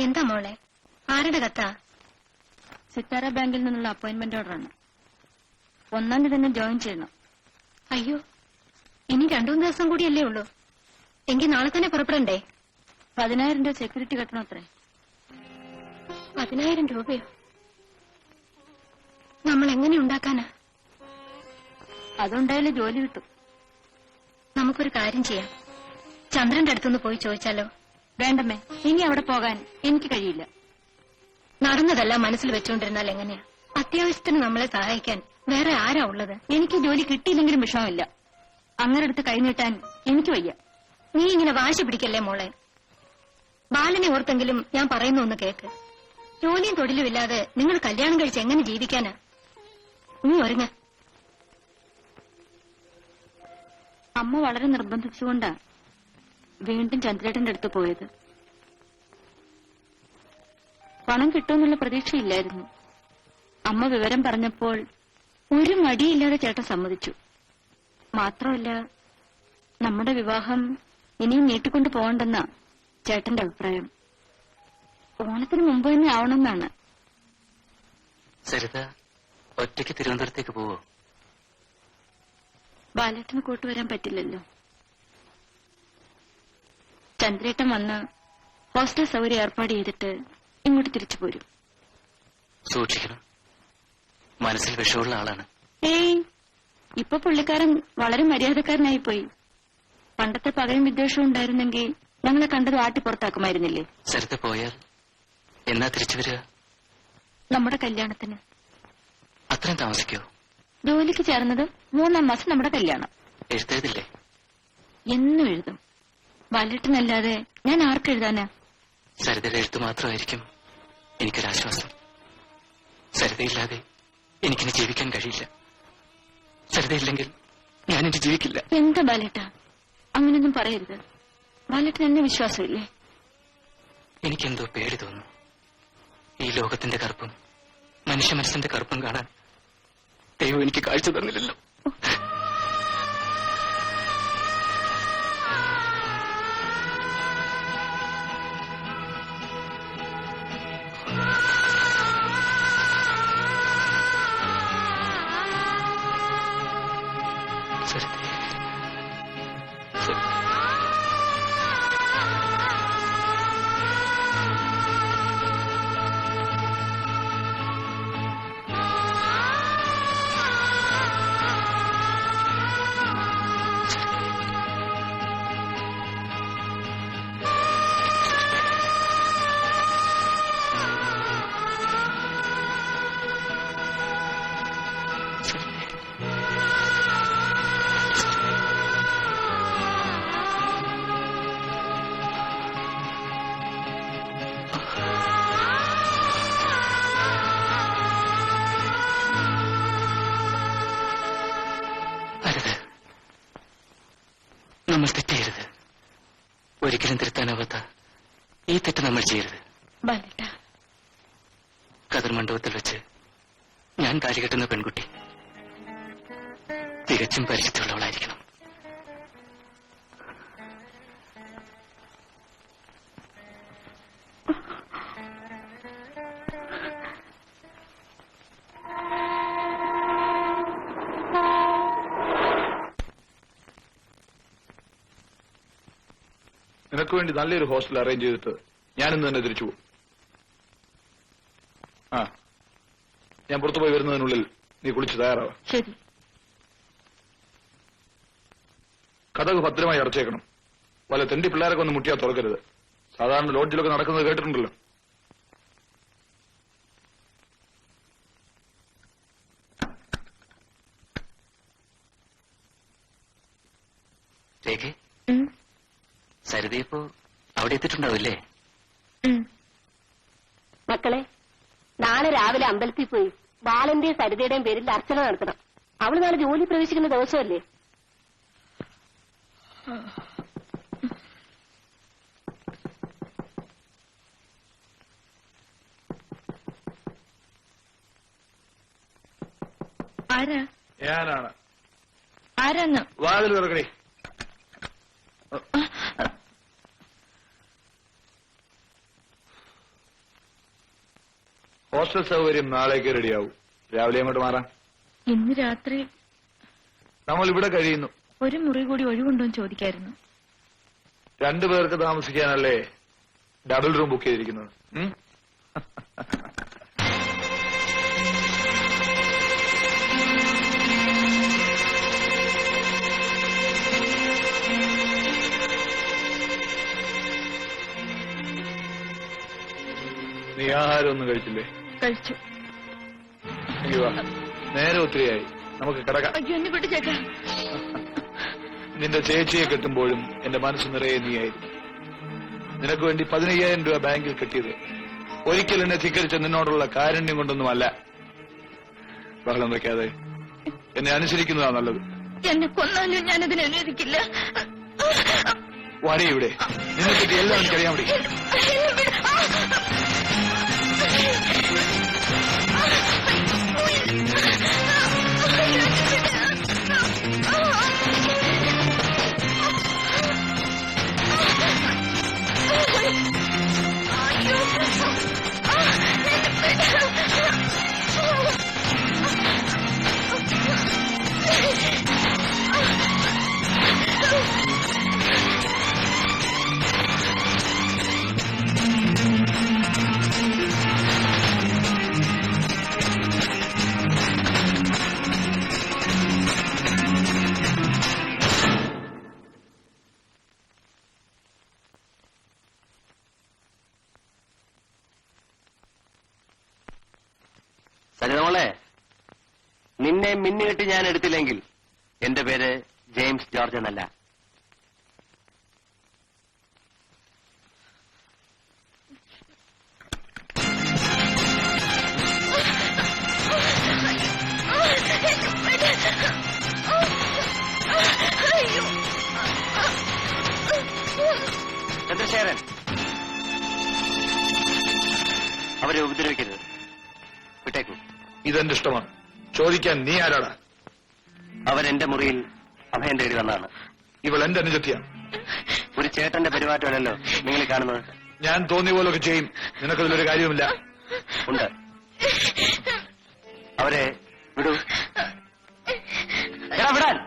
എന്താ മോളെ? ആരുടെ കത്താ? സിത്താര ബാങ്കിൽ നിന്നുള്ള അപ്പോയിന്റ്മെന്റ് ഓർഡറാണ്. 1-ാം തീയതി തന്നെ ജോയിൻ ചെയ്യണം. അയ്യോ, ഇനി 2-3 ദിവസം കൂടിയല്ലേ ഉള്ളൂ. എങ്കിൽ നാളെ തന്നെ പുറപ്പെടണ്ടേ? 10,000 രൂപ സെക്യൂരിറ്റി കെട്ടണം അത്രേ. 10,000 രൂപയോ? നമ്മൾ എങ്ങനെ ഉണ്ടാക്കാനാ? അതുണ്ടായാലേ ജോലി കിട്ടും. നമുക്കൊരു കാര്യം ചെയ്യാം. ചന്ദ്രന്റെ അടുത്തൊന്ന് പോയി ചോദിച്ചാലോ? വേണ്ടമ്മേ, ഇനി അവിടെ പോകാൻ എനിക്ക് കഴിയില്ല. നടന്നതെല്ലാം മനസ്സിൽ വെച്ചുകൊണ്ടിരുന്നാൽ എങ്ങനെയാ? അത്യാവശ്യത്തിന് നമ്മളെ സഹായിക്കാൻ വേറെ ആരാ ഉള്ളത്? എനിക്ക് ജോലി കിട്ടിയില്ലെങ്കിലും വിഷമമില്ല. അങ്ങനെ അടുത്ത് കൈനീട്ടാൻ എനിക്ക് വയ്യ. നീ ഇങ്ങനെ വാശി പിടിക്കല്ലേ മോളെ. ബാലനെ ഓർത്തെങ്കിലും ഞാൻ പറയുന്ന ഒന്ന് കേക്ക്. ജോലിയും തൊഴിലും ഇല്ലാതെ നിങ്ങൾ കല്യാണം കഴിച്ച് എങ്ങനെ ജീവിക്കാനാ? നീ ഒരുങ്ങ. അമ്മ വളരെ നിർബന്ധിച്ചുകൊണ്ടാ വീണ്ടും ചന്ദ്രേട്ടന്റെ അടുത്ത് പോയത്. പണം കിട്ടുമെന്നുള്ള പ്രതീക്ഷയില്ലായിരുന്നു. അമ്മ വിവരം പറഞ്ഞപ്പോൾ ഒരു മടിയില്ലാതെ ചേട്ടൻ സമ്മതിച്ചു. മാത്രമല്ല, നമ്മുടെ വിവാഹം ഇനിയും നീട്ടിക്കൊണ്ടു പോകണ്ടെന്നാ ചേട്ടന്റെ അഭിപ്രായം. ഓണത്തിന് മുമ്പ് തന്നെ ആവണമെന്നാണ്. സരിത ഒറ്റയ്ക്ക് തിരുവനന്തപുരത്തേക്ക് പോവോ? ബാലേട്ടന് കൂട്ടുവരാൻ പറ്റില്ലല്ലോ. ചന്ദ്രേട്ടൻ വന്ന് ഹോസ്റ്റൽ സൗകര്യം ഏർപ്പാട് ചെയ്തിട്ട് ഇങ്ങോട്ട് തിരിച്ചു പോരും. സൂക്ഷിക്കണം, മനസ്സിൽ വിഷമുള്ള ആളാണ്. ഏയ്, ഇപ്പൊ പുള്ളിക്കാരൻ വളരെ മര്യാദക്കാരനായി പോയി. പണ്ടത്തെ പകയും വിദ്വേഷവും ഉണ്ടായിരുന്നെങ്കിൽ ഞങ്ങളെ കണ്ടത് ആട്ടി പുറത്താക്കുമായിരുന്നില്ലേ? സരിത പോയാൽ എന്നാ തിരിച്ചു വരിക? നമ്മുടെ കല്യാണത്തിന്. അത്രയും താമസിക്കോ? ജോലിക്ക് ചേർന്നത് 3-ാം മാസം നമ്മുടെ കല്യാണം. എഴുത്തേതില്ലേ? എന്നും എഴുതും. ബാലേട്ടനല്ലാതെ ഞാൻ ആർക്കെഴുതാനാ? സരിതയുടെ എഴുത്ത് മാത്രമായിരിക്കും എനിക്കൊരാശ്വാസം. സരിതയില്ലാതെ എനിക്കിനി ജീവിക്കാൻ കഴിയില്ല. സരിതയില്ലെങ്കിൽ ഞാനിനി ജീവിക്കില്ല. എന്താ ബാലേട്ട, അങ്ങനെയൊന്നും പറയരുത്. ബാലേട്ടൻ എന്നെ വിശ്വാസമില്ലേ? എനിക്കെന്തോ പേടി തോന്നുന്നു. ഈ ലോകത്തിന്റെ കറുപ്പും മനുഷ്യ മനസ്സിന്റെ കറുപ്പും കാണാൻ ദൈവം എനിക്ക് കാഴ്ച തന്നില്ലല്ലോ. നമ്മൾ തെറ്റെയ്യരുത്. ഒരിക്കലും തിരുത്താനാവാത്ത ഈ തെറ്റ് നമ്മൾ ചെയ്യരുത്. കതിർ മണ്ഡപത്തിൽ വെച്ച് ഞാൻ താലി കെട്ടുന്ന പെൺകുട്ടി തികച്ചും പരിചയമുള്ളവളായിരിക്കണം. നിനക്ക് വേണ്ടി നല്ലൊരു ഹോസ്റ്റൽ അറേഞ്ച് ചെയ്തിട്ട് ഞാനിന്ന് തന്നെ തിരിച്ചു പോകും. ഞാൻ പുറത്തുപോയി വരുന്നതിനുള്ളിൽ നീ കുളിച്ച് തയ്യാറാവാം. ശരി. കഥക് ഭദ്രമായി അടച്ചേക്കണം. വല്ല തെണ്ടി പിള്ളേരൊക്കെ ഒന്ന് മുട്ടിയാൽ തുറക്കരുത്. സാധാരണ ലോഡ്ജിലൊക്കെ നടക്കുന്നത് കേട്ടിട്ടുണ്ടല്ലോ. സരിതയിപ്പോ അവിടെ എത്തിയിട്ടുണ്ടാവില്ലേ? മക്കളെ, നാളെ രാവിലെ അമ്പലത്തിൽ പോയി ബാലന്റെയും സരിതയുടെയും പേരിൽ അർച്ചന നടത്തണം. അവള് നാളെ ജോലി പ്രവേശിക്കുന്ന ദിവസമല്ലേ? ആരാ? ഞാനാണ്. ആരാന്ന്? വാതിൽ തുറക്കണേ. ഹോസ്റ്റൽ സൗകര്യം നാളേക്ക് റെഡിയാവും. രാവിലെ അങ്ങോട്ട് മാറാം. ഇന്ന് രാത്രി നമ്മൾ ഇവിടെ കഴിയുന്നു. ഒരു മുറി കൂടി ഒഴിവുണ്ടോന്ന് ചോദിക്കായിരുന്നു. 2 പേർക്ക് താമസിക്കാനല്ലേ ഡബിൾ റൂം ബുക്ക് ചെയ്തിരിക്കുന്നത്. നീ ആഹാരം ഒന്നും കഴിച്ചില്ലേ? കഴിച്ചു. എങ്കി വാ, നേരെ ഒത്തിരിയായി, നമുക്ക് കിടക്കാം. അയ്യോ, എന്നെ വിട്ടു. നിന്റെ ചേച്ചിയെ കെട്ടുമ്പോഴും എന്റെ മനസ്സ് നിറയെ നീയായിരുന്നു. നിനക്ക് വേണ്ടി 15,000 രൂപ ബാങ്കിൽ കെട്ടിയത് ഒരിക്കൽ എന്നെ ധിക്കരിച്ച നിന്നോടുള്ള കാരുണ്യം കൊണ്ടൊന്നുമല്ല. ബഹളം വെക്കാതെ എന്നെ അനുസരിക്കുന്നതാ നല്ലത്. എന്നെ കൊന്നാലും ഞാനതിനെ അനുവദിക്കില്ല. വാടി ഇവിടെ, നിന്നെ പറ്റി എല്ലാം എനിക്കറിയാൻ വേണ്ടി. സരിതമോളെ, നിന്നെ മിന്നുകെട്ടി ഞാൻ എടുത്തില്ലെങ്കിൽ എന്റെ പേര് ജെയിംസ് ജോർജ് എന്നല്ല. ചന്ദ്രശേഖരൻ, അവരെ ഉപദ്രവിക്കരുത്. വിട്ടേക്കൂ. ഇതെന്റെ ഇഷ്ടമാണ്. ചോദിക്കാൻ നീ ആരാടാ? അവരെന്റെ മുറിയിൽ അഭയം തേടി വന്നതാണ്. ഇവൾ എന്റെ അനുജത്തിയാണ്. ഒരു ചേട്ടന്റെ പെരുമാറ്റമല്ലല്ലോ നിങ്ങൾ കാണുന്നത്. ഞാൻ തോന്നിയ പോലൊക്കെ ചെയ്യും. നിനക്കതിലൊരു കാര്യവുമില്ല. ഉണ്ട്. അവരെ വിടൂ. വിടാൻ